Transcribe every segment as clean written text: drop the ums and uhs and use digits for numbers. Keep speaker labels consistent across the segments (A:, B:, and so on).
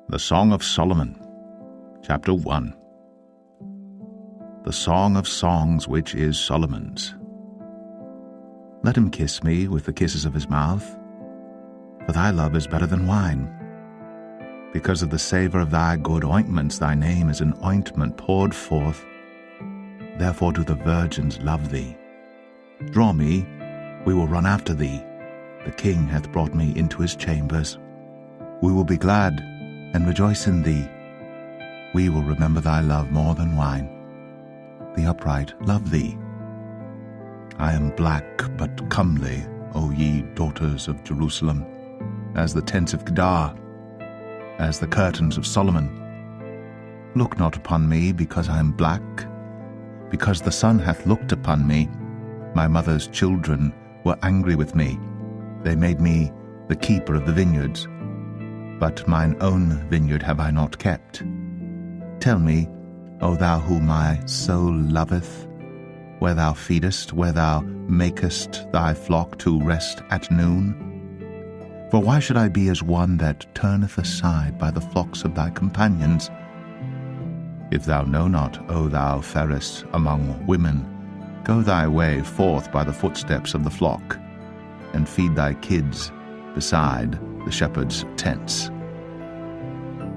A: The Song of Solomon, Chapter 1. The Song of Songs which is Solomon's. Let him kiss me with the kisses of his mouth, for thy love is better than wine. Because of the savour of thy good ointments, thy name is an ointment poured forth. Therefore do the virgins love thee. Draw me, we will run after thee. The king hath brought me into his chambers. We will be glad and rejoice in thee. We will remember thy love more than wine. The upright love thee. I am black but comely, O ye daughters of Jerusalem, as the tents of Kedar, as the curtains of Solomon. Look not upon me because I am black, because the sun hath looked upon me. My mother's children were angry with me. They made me the keeper of the vineyards. But mine own vineyard have I not kept. Tell me, O thou whom my soul loveth, where thou feedest, where thou makest thy flock to rest at noon? For why should I be as one that turneth aside by the flocks of thy companions? If thou know not, O thou fairest among women, go thy way forth by the footsteps of the flock, and feed thy kids beside the shepherd's tents.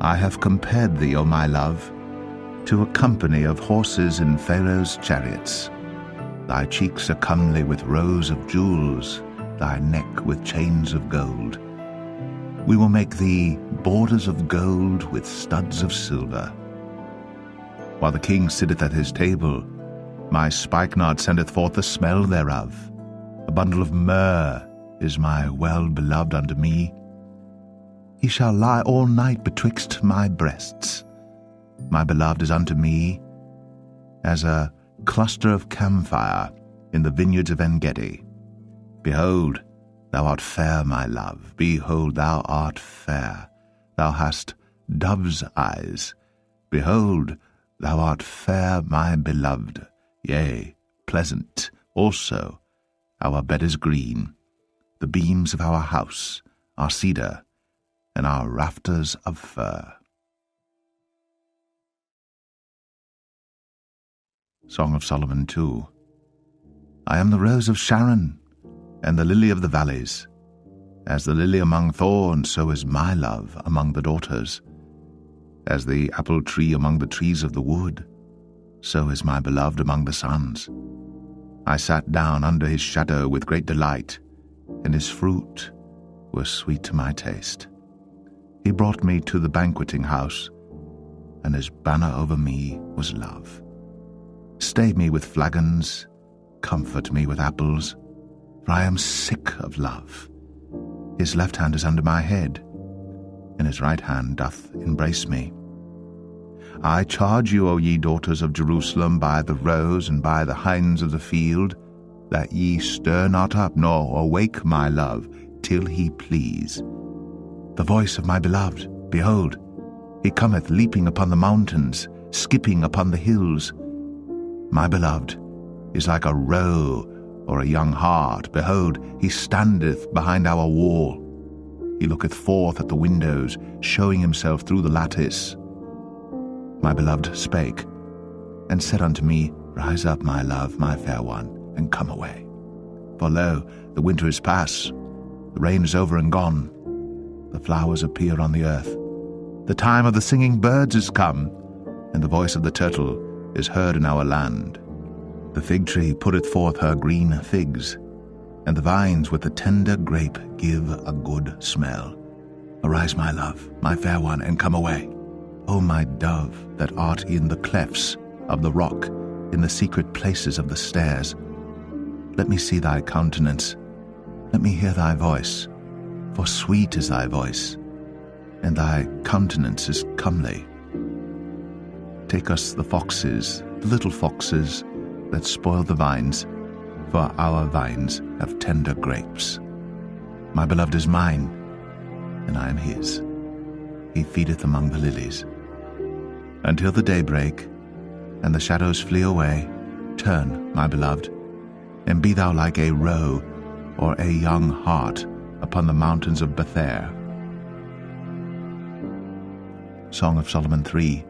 A: I have compared thee, O my love, to a company of horses in Pharaoh's chariots. Thy cheeks are comely with rows of jewels, thy neck with chains of gold. We will make thee borders of gold with studs of silver. While the king sitteth at his table, my spikenard sendeth forth the smell thereof. A bundle of myrrh is my well-beloved unto me. He shall lie all night betwixt my breasts. My beloved is unto me as a cluster of camphire in the vineyards of En-gedi. Behold, thou art fair, my love. Behold, thou art fair. Thou hast dove's eyes. Behold, thou art fair, my beloved. Yea, pleasant also. Our bed is green. The beams of our house are cedar, and our rafters of fir. Song of Solomon 2. I am the rose of Sharon, and the lily of the valleys. As the lily among thorns, so is my love among the daughters. As the apple tree among the trees of the wood, so is my beloved among the sons. I sat down under his shadow with great delight, and his fruit was sweet to my taste. He brought me to the banqueting house, and his banner over me was love. Stay me with flagons, comfort me with apples, for I am sick of love. His left hand is under my head, and his right hand doth embrace me. I charge you, O ye daughters of Jerusalem, by the roes and by the hinds of the field, that ye stir not up, nor awake my love, till he please. The voice of my beloved, behold, he cometh leaping upon the mountains, skipping upon the hills. My beloved is like a roe or a young hart. Behold, he standeth behind our wall. He looketh forth at the windows, showing himself through the lattice. My beloved spake, and said unto me, Rise up, my love, my fair one, and come away. For lo, the winter is past, the rain is over and gone. The flowers appear on the earth. The time of the singing birds is come, and the voice of the turtle is heard in our land. The fig tree putteth forth her green figs, and the vines with the tender grape give a good smell. Arise, my love, my fair one, and come away. O my dove, that art in the clefts of the rock, in the secret places of the stairs, let me see thy countenance, let me hear thy voice. For sweet is thy voice, and thy countenance is comely. Take us the foxes, the little foxes, that spoil the vines, for our vines have tender grapes. My beloved is mine, and I am his. He feedeth among the lilies. Until the day break, and the shadows flee away, turn, my beloved, and be thou like a roe or a young hart upon the mountains of Bether. Song of Solomon 3.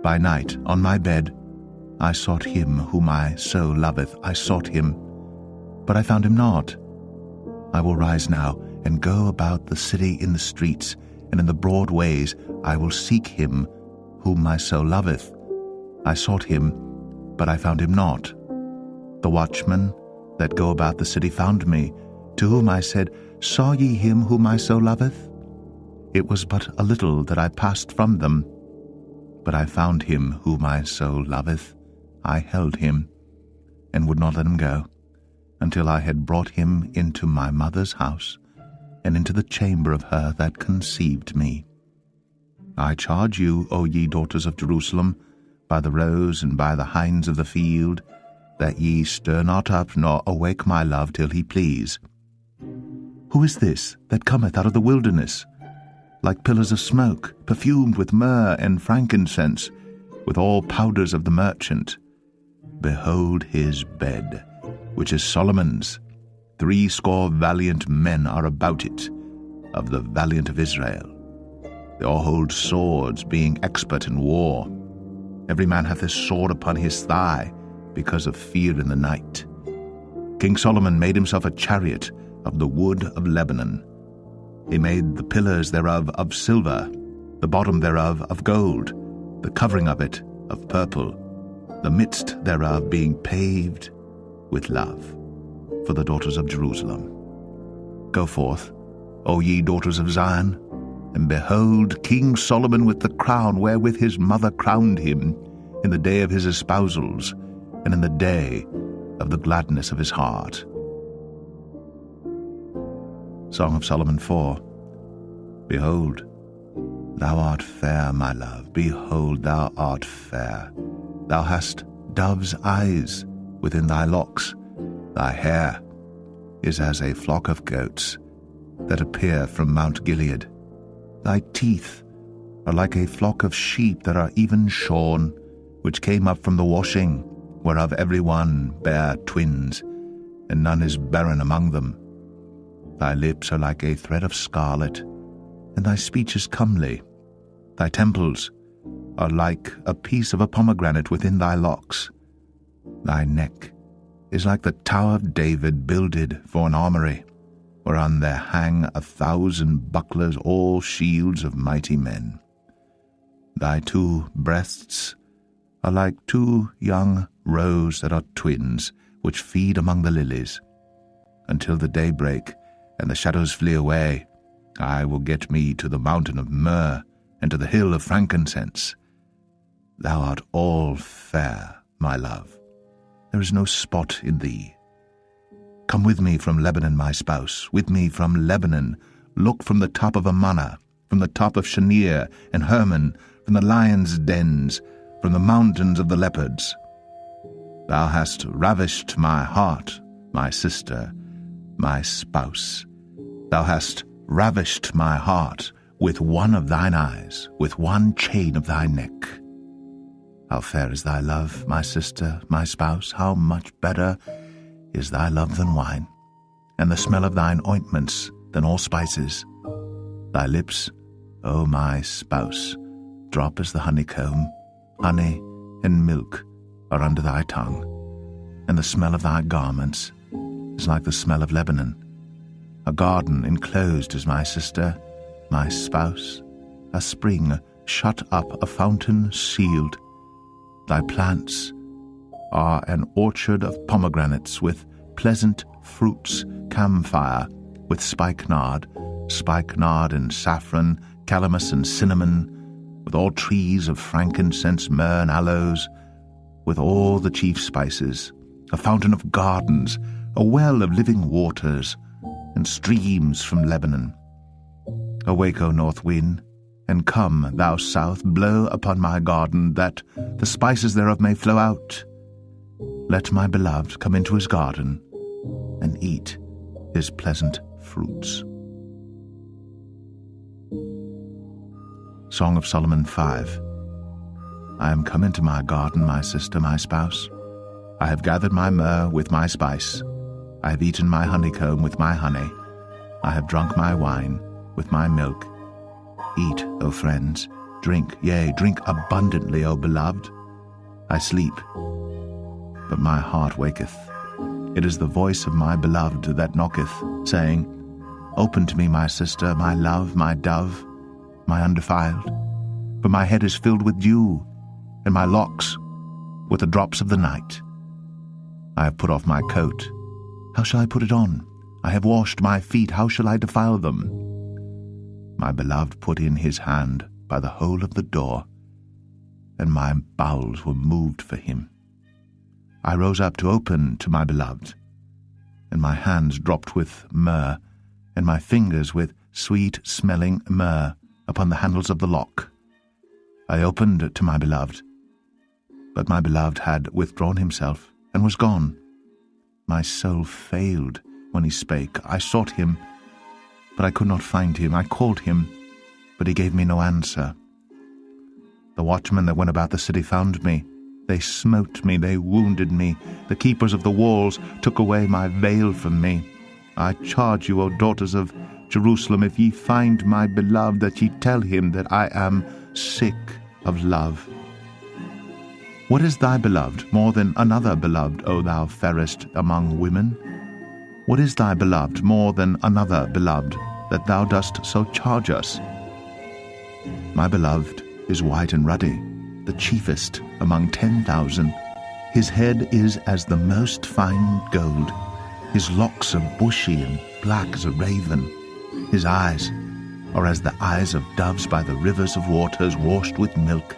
A: By night, on my bed, I sought him whom my soul loveth. I sought him, but I found him not. I will rise now and go about the city in the streets, and in the broad ways I will seek him whom my soul loveth. I sought him, but I found him not. The watchmen that go about the city found me, to whom I said, Saw ye him whom my soul loveth? It was but a little that I passed from them, but I found him whom my soul loveth. I held him, and would not let him go, until I had brought him into my mother's house, and into the chamber of her that conceived me. I charge you, O ye daughters of Jerusalem, by the roes and by the hinds of the field, that ye stir not up nor awake my love till he please. Who is this that cometh out of the wilderness, like pillars of smoke, perfumed with myrrh and frankincense, with all powders of the merchant? Behold his bed, which is Solomon's. 80 valiant men are about it, of the valiant of Israel. They all hold swords, being expert in war. Every man hath his sword upon his thigh, because of fear in the night. King Solomon made himself a chariot of the wood of Lebanon. He made the pillars thereof of silver, the bottom thereof of gold, the covering of it of purple, the midst thereof being paved with love, for the daughters of Jerusalem. Go forth, O ye daughters of Zion, and behold King Solomon with the crown wherewith his mother crowned him, in the day of his espousals, and in the day of the gladness of his heart. Song of Solomon 4. Behold, thou art fair, my love, behold, thou art fair. Thou hast dove's eyes within thy locks. Thy hair is as a flock of goats that appear from Mount Gilead. Thy teeth are like a flock of sheep that are even shorn, which came up from the washing, whereof every one bare twins, and none is barren among them. Thy lips are like a thread of scarlet, and thy speech is comely. Thy temples are like a piece of a pomegranate within thy locks. Thy neck is like the tower of David builded for an armory, whereon there hang 1,000 bucklers, all shields of mighty men. Thy 2 breasts are like 2 young roes that are twins, which feed among the lilies. Until the day break, and the shadows flee away, I will get me to the mountain of myrrh, and to the hill of frankincense. Thou art all fair, my love. There is no spot in thee. Come with me from Lebanon, my spouse, with me from Lebanon. Look from the top of Amana, from the top of Shanir and Hermon, from the lions' dens, from the mountains of the leopards. Thou hast ravished my heart, my sister, my spouse. Thou hast ravished my heart with one of thine eyes, with one chain of thy neck. How fair is thy love, my sister, my spouse! How much better is thy love than wine, and the smell of thine ointments than all spices. Thy lips, O my spouse, drop as the honeycomb. Honey and milk are under thy tongue, and the smell of thy garments is like the smell of Lebanon. A garden enclosed is my sister, my spouse, a spring shut up, a fountain sealed. Thy plants are an orchard of pomegranates with pleasant fruits, camphire with spikenard and saffron, calamus and cinnamon, with all trees of frankincense, myrrh, and aloes, with all the chief spices, a fountain of gardens, a well of living waters, and streams from Lebanon. Awake, O north wind, and come, thou south, blow upon my garden, that the spices thereof may flow out. Let my beloved come into his garden, and eat his pleasant fruits. Song of Solomon 5. I am come into my garden, my sister, my spouse. I have gathered my myrrh with my spice. I have eaten my honeycomb with my honey. I have drunk my wine with my milk. Eat, O friends, drink, yea, drink abundantly, O beloved. I sleep, but my heart waketh. It is the voice of my beloved that knocketh, saying, Open to me, my sister, my love, my dove, my undefiled. For my head is filled with dew, and my locks with the drops of the night. I have put off my coat. How shall I put it on? I have washed my feet. How shall I defile them? My beloved put in his hand by the hole of the door, and my bowels were moved for him. I rose up to open to my beloved, and my hands dropped with myrrh, and my fingers with sweet-smelling myrrh upon the handles of the lock. I opened to my beloved, but my beloved had withdrawn himself and was gone. My soul failed when he spake. I sought him, but I could not find him. I called him, but he gave me no answer. The watchmen that went about the city found me. They smote me, they wounded me. The keepers of the walls took away my veil from me. I charge you, O daughters of Jerusalem, if ye find my beloved, that ye tell him that I am sick of love. What is thy beloved more than another beloved, O thou fairest among women? What is thy beloved more than another beloved, that thou dost so charge us? My beloved is white and ruddy, the chiefest among 10,000. His head is as the most fine gold. His locks are bushy and black as a raven. His eyes are as the eyes of doves by the rivers of waters, washed with milk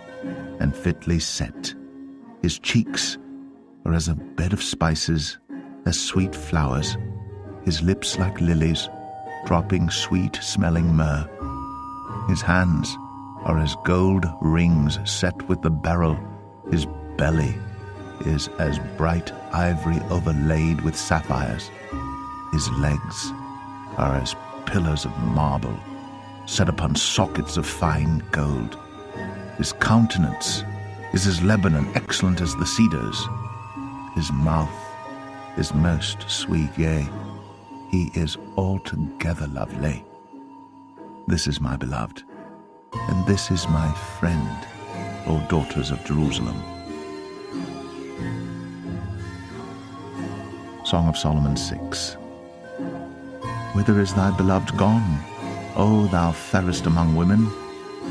A: and fitly set. His cheeks are as a bed of spices, as sweet flowers. His lips like lilies, dropping sweet-smelling myrrh. His hands are as gold rings set with the beryl. His belly is as bright ivory overlaid with sapphires. His legs are as pillars of marble, set upon sockets of fine gold. His countenance is as Lebanon, excellent as the cedars. His mouth is most sweet, yea, he is altogether lovely. This is my beloved, and this is my friend, O daughters of Jerusalem. Song of Solomon 6. Whither is thy beloved gone, O thou fairest among women?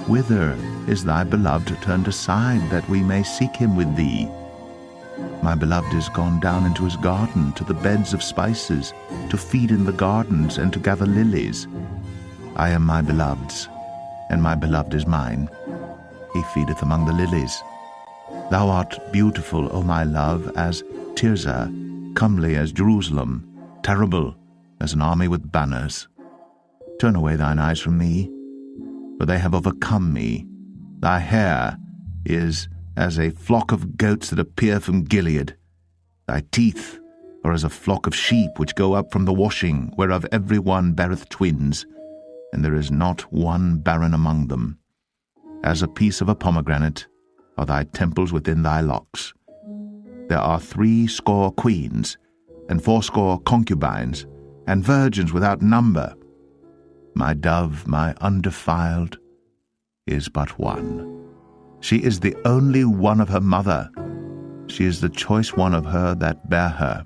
A: Whither is thy beloved turned aside, that we may seek him with thee? My beloved is gone down into his garden, to the beds of spices, to feed in the gardens, and to gather lilies. I am my beloved's, and my beloved is mine. He feedeth among the lilies. Thou art beautiful, O my love, as Tirzah, comely as Jerusalem, terrible as an army with banners. Turn away thine eyes from me, for they have overcome me. Thy hair is as a flock of goats that appear from Gilead. Thy teeth are as a flock of sheep which go up from the washing, whereof every one beareth twins, and there is not one barren among them. As a piece of a pomegranate are thy temples within thy locks. There are 60 queens, and 80 concubines, and virgins without number. My dove, my undefiled, is but one. She is the only one of her mother. She is the choice one of her that bare her.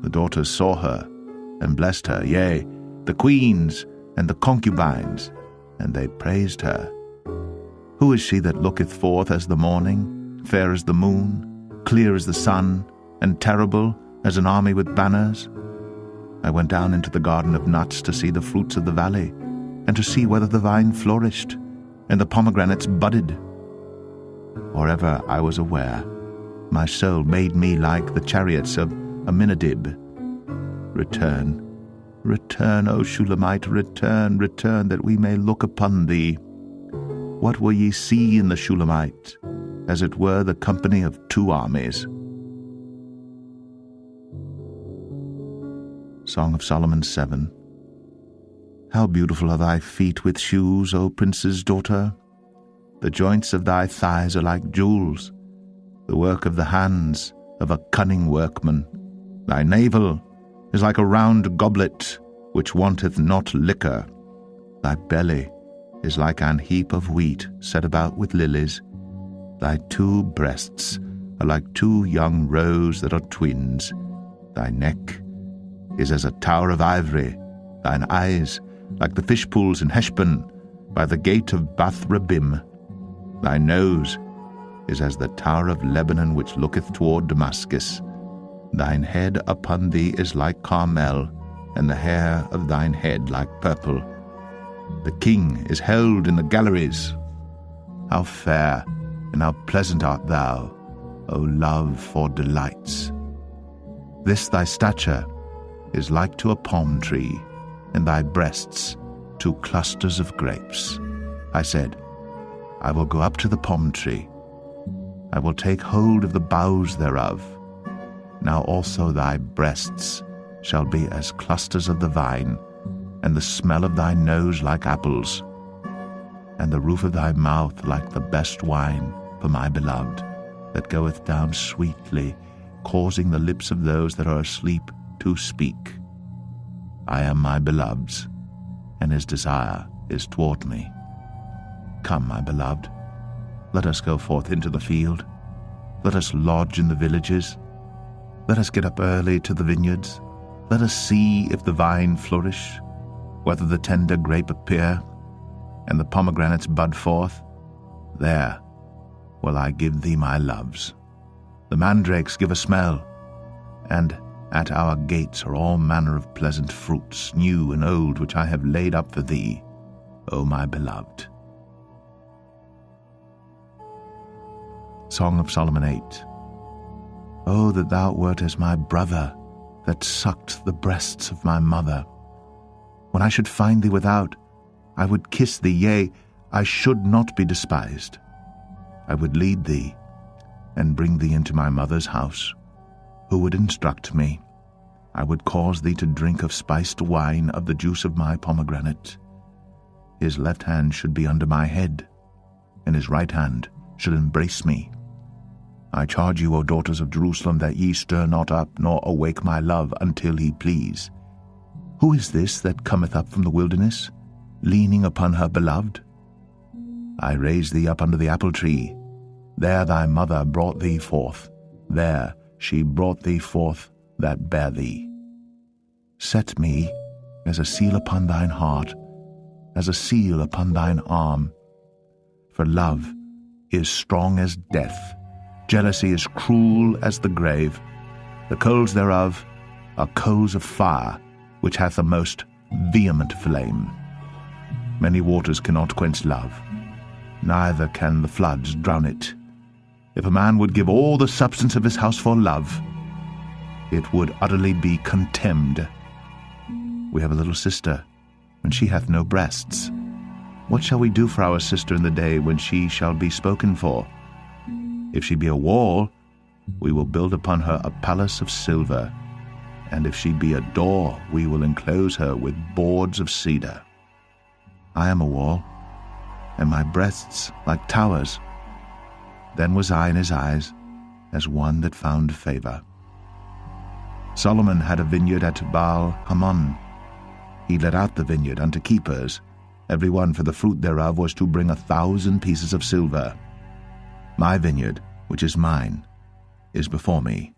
A: The daughters saw her, and blessed her, yea, the queens and the concubines, and they praised her. Who is she that looketh forth as the morning, fair as the moon, clear as the sun, and terrible as an army with banners? I went down into the garden of nuts to see the fruits of the valley, and to see whether the vine flourished, and the pomegranates budded. Or ever I was aware, my soul made me like the chariots of Aminadab. Return, return, O Shulamite, return, return, that we may look upon thee. What will ye see in the Shulamite? As it were the company of 2 armies. Song of Solomon 7. How beautiful are thy feet with shoes, O prince's daughter! The joints of thy thighs are like jewels, the work of the hands of a cunning workman. Thy navel is like a round goblet, which wanteth not liquor. Thy belly is like an heap of wheat set about with lilies. Thy 2 breasts are like 2 young roes that are twins. Thy neck is as a tower of ivory, thine eyes like the fish pools in Heshbon, by the gate of Bath Rabbim. Thy nose is as the tower of Lebanon which looketh toward Damascus. Thine head upon thee is like Carmel, and the hair of thine head like purple. The king is held in the galleries. How fair and how pleasant art thou, O love for delights! This thy stature is like to a palm tree, and thy breasts to clusters of grapes. I said, I will go up to the palm tree. I will take hold of the boughs thereof. Now also thy breasts shall be as clusters of the vine, and the smell of thy nose like apples, and the roof of thy mouth like the best wine for my beloved, that goeth down sweetly, causing the lips of those that are asleep to speak. I am my beloved's, and his desire is toward me. Come, my beloved, let us go forth into the field. Let us lodge in the villages. Let us get up early to the vineyards. Let us see if the vine flourish, whether the tender grape appear, and the pomegranates bud forth. There will I give thee my loves. The mandrakes give a smell, and at our gates are all manner of pleasant fruits, new and old, which I have laid up for thee, O my beloved. Song of Solomon 8. O that thou wert as my brother, that sucked the breasts of my mother. When I should find thee without, I would kiss thee, yea, I should not be despised. I would lead thee, and bring thee into my mother's house. Who would instruct me? I would cause thee to drink of spiced wine, of the juice of my pomegranate. His left hand should be under my head, and his right hand should embrace me. I charge you, O daughters of Jerusalem, that ye stir not up, nor awake my love, until he please. Who is this that cometh up from the wilderness, leaning upon her beloved? I raised thee up under the apple tree. There thy mother brought thee forth. There she brought thee forth that bare thee. Set me as a seal upon thine heart, as a seal upon thine arm. For love is strong as death. Jealousy is cruel as the grave. The coals thereof are coals of fire, which hath a most vehement flame. Many waters cannot quench love, neither can the floods drown it. If a man would give all the substance of his house for love, it would utterly be contemned. We have a little sister, and she hath no breasts. What shall we do for our sister in the day when she shall be spoken for? If she be a wall, we will build upon her a palace of silver, and if she be a door, we will enclose her with boards of cedar. I am a wall, and my breasts like towers. Then was I in his eyes as one that found favor. Solomon had a vineyard at Baal Hamon. He let out the vineyard unto keepers. Every one for the fruit thereof was to bring 1,000 pieces of silver. My vineyard, which is mine, is before me.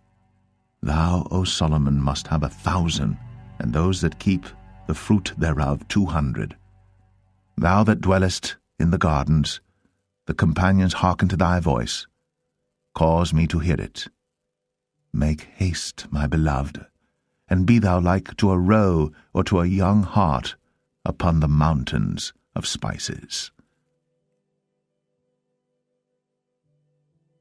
A: Thou, O Solomon, must have 1,000, and those that keep the fruit thereof 200. Thou that dwellest in the gardens, the companions hearken to thy voice. Cause me to hear it. Make haste, my beloved, and be thou like to a roe or to a young hart upon the mountains of spices.